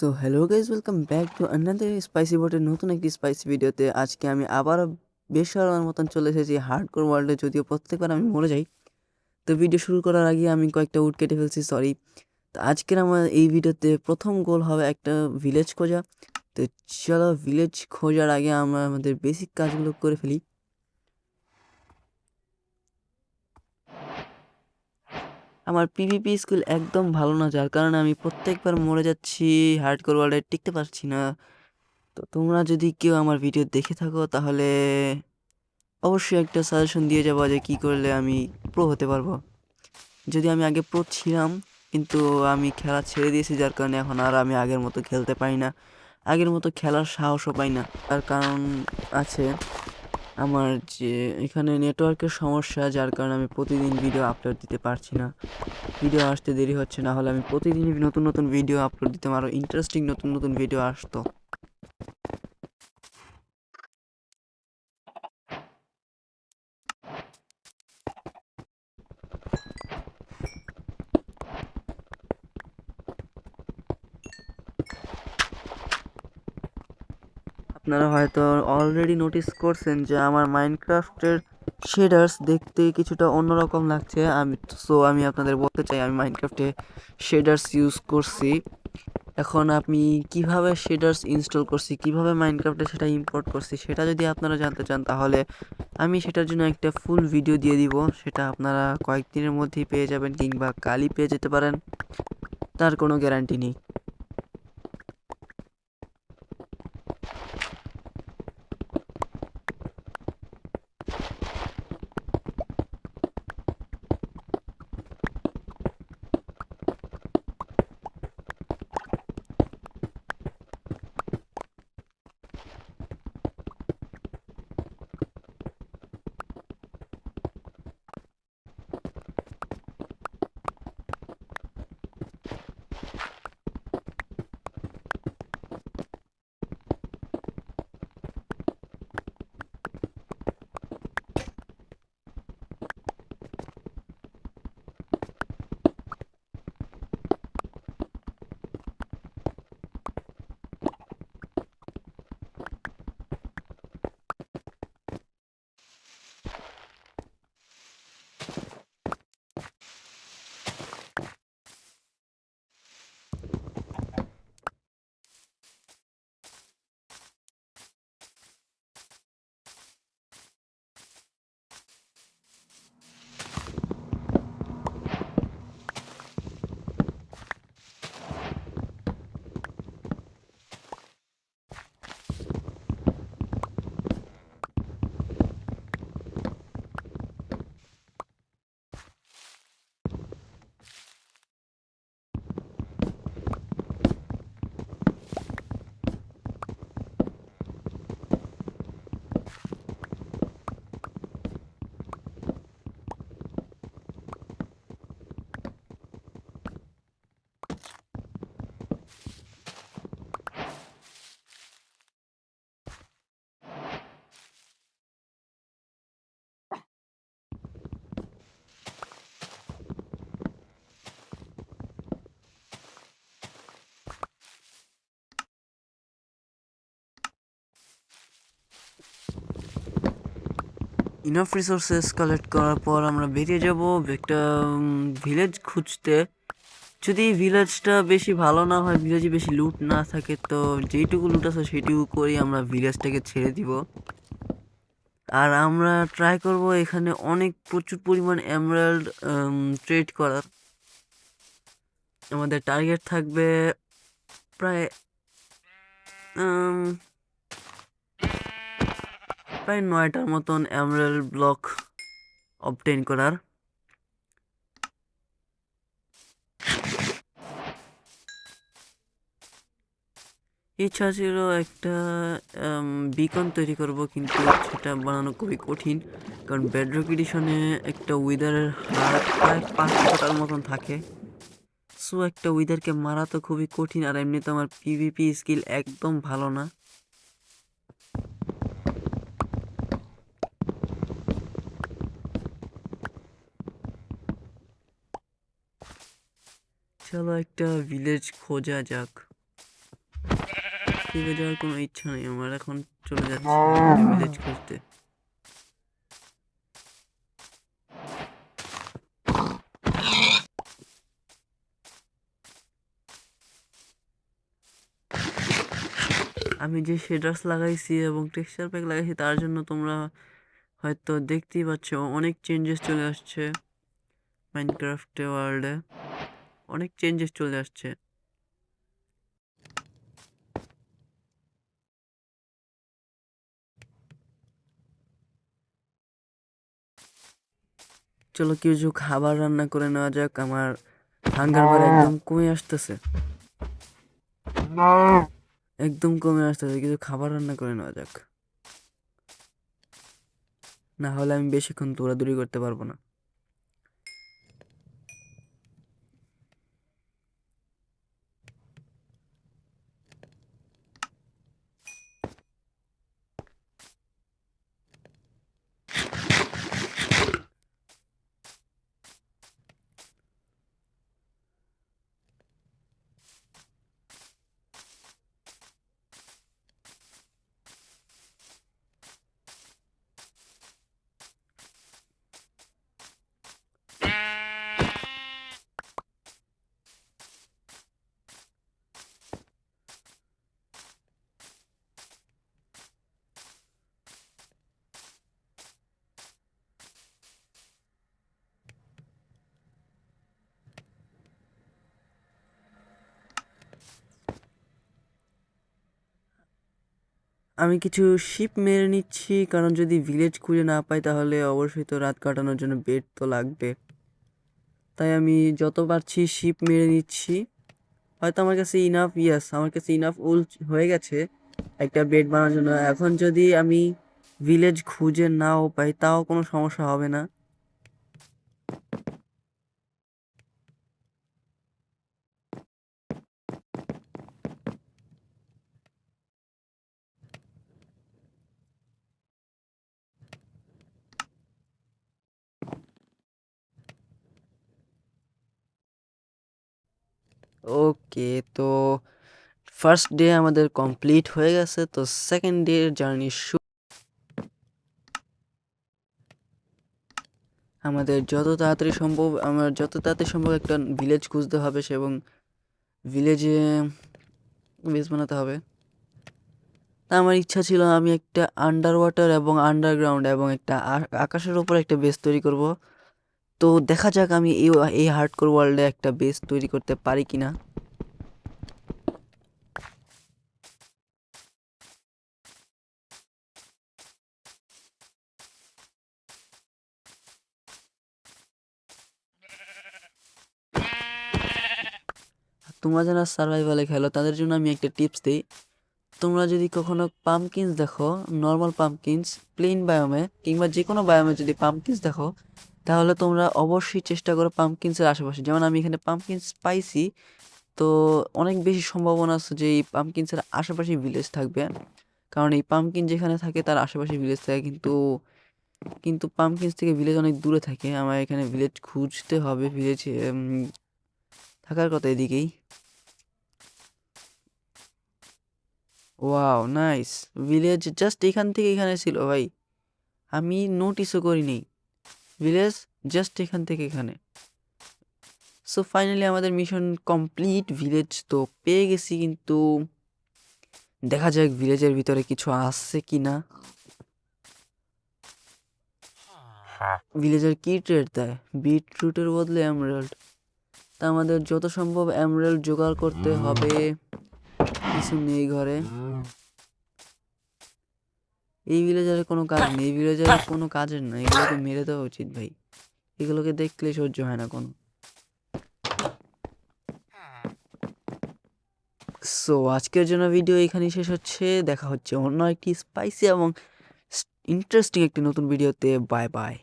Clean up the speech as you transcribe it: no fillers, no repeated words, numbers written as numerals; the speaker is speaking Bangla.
So hello guys, welcome back to another spicy বোটের নতুন একটি স্পাইসি ভিডিওতে। আজকে আমি আবারও বেসালার মতন চলে এসেছি হার্ডকোর ওয়ার্ল্ডে। যদিও প্রত্যেকবার আমি মরে যাই, তো ভিডিও শুরু করার আগে আমি কয়েকটা উড কেটে ফেলছি, সরি। তো আজকের আমার এই ভিডিওতে প্রথম গোল হবে একটা ভিলেজ খোঁজা। তো চলো ভিলেজ খোঁজার আগে আমরা আমাদের বেসিক কাজগুলো করে ফেলি। আমার পিভিপি স্কিল একদম ভালো না, যার কারণে আমি প্রত্যেকবার মরে যাচ্ছি, হার্ডকোর ওয়ার্ল্ডে টিকতে পারছি না। তো তোমরা যদি কেউ আমার ভিডিও দেখে থাকো তাহলে অবশ্যই একটা সাজেশন দিয়ে যাবো যে কী করলে আমি প্রো হতে পারবো। যদি আমি আগে প্রো ছিলাম, কিন্তু আমি খেলা ছেড়ে দিয়েছি, যার কারণে এখন আর আমি আগের মতো খেলতে পারি না, আগের মতো খেলার সাহসও পাই না। তার কারণ আছে আমার যে এখানে নেটওয়ার্কের সমস্যা, যার কারণে আমি প্রতিদিন ভিডিও আপলোড দিতে পারছি না, ভিডিও আসতে দেরি হচ্ছে। না হলে আমি প্রতিদিনই নতুন নতুন ভিডিও আপলোড দিতাম, আরও ইন্টারেস্টিং নতুন নতুন ভিডিও আসতো। আপনারা হয়তো অলরেডি নোটিস করছেন যে আমার মাইনক্রাফটের শেডার্স দেখতে কিছুটা অন্যরকম লাগছে। আমি আপনাদের বলতে চাই আমি মাইনক্রাফটে শেডার্স ইউজ করছি। এখন আমি কিভাবে শেডার্স ইনস্টল করছি, কিভাবে মাইনক্রাফটে সেটা ইম্পোর্ট করছি, সেটা যদি আপনারা জানতে চান তাহলে আমি সেটার জন্য একটা ফুল ভিডিও দিয়ে দিব। সেটা আপনারা কয়েকদিনের মধ্যেই পেয়ে যাবেন, কিংবা কালই পেয়ে যেতে পারেন, তার কোনো গ্যারান্টি নেই। ইনাফ রিসোর্সেস কালেক্ট করার পর আমরা বেরিয়ে যাব একটা ভিলেজ খুঁজতে। যদি ভিলেজটা বেশি ভালো না হয়, ভিলেজে বেশি লুট না থাকে, তো যেইটুকু লুট আছে সেইটুকু করেই আমরা ভিলেজটাকে ছেড়ে দিব। আর আমরা ট্রাই করব এখানে অনেক প্রচুর পরিমাণ এমরাল্ড ট্রেড করার। আমাদের টার্গেট থাকবে প্রায় প্রায় 9টার মতন এমরাল্ড ব্লক অবটেইন করার। ইচ্ছা ছিল একটা বিকন তৈরি করব, কিন্তু সেটা বানানো খুবই কঠিন, কারণ বেডরক এডিশনে একটা উইদারের হার প্রায় 500টার মতন থাকে। সো একটা উইদারকে মারা তো খুবই কঠিন, আর এমনিতে আমার পিভিপি স্কিল একদম ভালো না। চলো একটা ভিলেজ খোঁজা যাক। স্কেপে যাওয়ার কোনো ইচ্ছা নেই আমার, এখন চলে যাচ্ছি ভিলেজ খুঁজতে। আমি যে শেডার্স লাগাইছি এবং টেক্সচার প্যাক লাগাইছি তার জন্য তোমরা হয়তো দেখতেই পাচ্ছ অনেক চেঞ্জেস চলে আসছে মাইনক্রাফট ওয়ার্ল্ডে, অনেক চেঞ্জেস চলে আসছে। চলো কিছু খাবার রান্না করে নেওয়া যাক, আমার হাঙ্গার বার একদম কমে আসতেছে, একদম কমে আসতেছে। কিছু খাবার রান্না করে নেওয়া যাক, না হলে আমি বেশিক্ষণ দৌড়াদৌড়ি করতে পারবো না। আমি কিছু শিপ মেরে নিচ্ছি, কারণ যদি ভিলেজ খুঁজে না পাই তাহলে অবশ্যই তো রাত কাটানোর জন্য বেড তো লাগবে। তাই আমি যত পারছি শিপ মেরে নিচ্ছি। হয়তো আমার কাছে ইনাফ, ইয়াস আমার কাছে ইনাফ উল হয়ে গেছে একটা বেড বানানোর জন্য। এখন যদি আমি ভিলেজ খুঁজে নাও পাই তাও কোনো সমস্যা হবে না। ওকে, তো ফার্স্ট ডে আমাদের কমপ্লিট হয়ে গেছে, তো সেকেন্ড ডে জার্নি আমাদের যত তাড়াতাড়ি সম্ভব একটা ভিলেজ খুঁজতে হবে এবং ভিলেজে বেস বানাতে হবে। তা আমার ইচ্ছা ছিল আমি একটা আন্ডার ওয়াটার এবং আন্ডারগ্রাউন্ড এবং একটা আকাশের ওপর একটা বেস তৈরি করব। তো দেখা যাক আমি এই হার্ডকোর ওয়ার্ল্ডে একটা বেস তৈরি করতে পারি কিনা। তোমরা যারা সার্ভাইভালে খেলো তাদের জন্য আমি একটা টিপস দিই। তোমরা যদি কখনো পামকিন্স দেখো, নর্মাল পামকিন্স প্লেন বায়োমে কিংবা যে কোনো বায়োমে যদি পামকিন্স দেখো, তাহলে তোমরা অবশ্যই চেষ্টা করো পামকিন্সের আশেপাশে। যেমন আমি এখানে পামকিন্স পাইছি, তো অনেক বেশি সম্ভাবনা আছে যে এই পামকিন্সের আশেপাশে ভিলেজ থাকবে, কারণ এই পামকিন যেখানে থাকে তার আশেপাশে ভিলেজ থাকে। কিন্তু কিন্তু পামকিন্স থেকে ভিলেজ অনেক দূরে থাকে, আমার এখানে ভিলেজ খুঁজতে হবে। ভিলেজ থাকার কথা এদিকেই। ওয়াও নাইস, ভিলেজ জাস্ট এখান থেকে এখানে ছিল ভাই, আমি নোটিসও করিনি। ভিলেজ জাস্ট এখান থেকে এখানে। সো ফাইনালি আমাদের মিশন কমপ্লিট, ভিলেজ তো পেয়ে গেছি, কিন্তু দেখা যাক ভিলেজের ভিতরে কিছু আসছে কি না। ভিলেজের কি ট্রেড দেয়? বিটরুটের বদলে এমরাল্ড। তা আমাদের যত সম্ভব এমরাল্ড জোগাড় করতে হবে। কিছু নেই ঘরে, এই ভিলেজারে কোনো কাজ নেই, এই ভিলেজারে কোনো কাজের না, এগুলোকে মেরে দেওয়া উচিত ভাই, এগুলোকে দেখলে সহ্য হয় না কোনো। সো আজকের জন্য ভিডিও এখানেই শেষ হচ্ছে, দেখা হচ্ছে অন্য একটি স্পাইসি এবং ইন্টারেস্টিং একটি নতুন ভিডিওতে। Bye bye.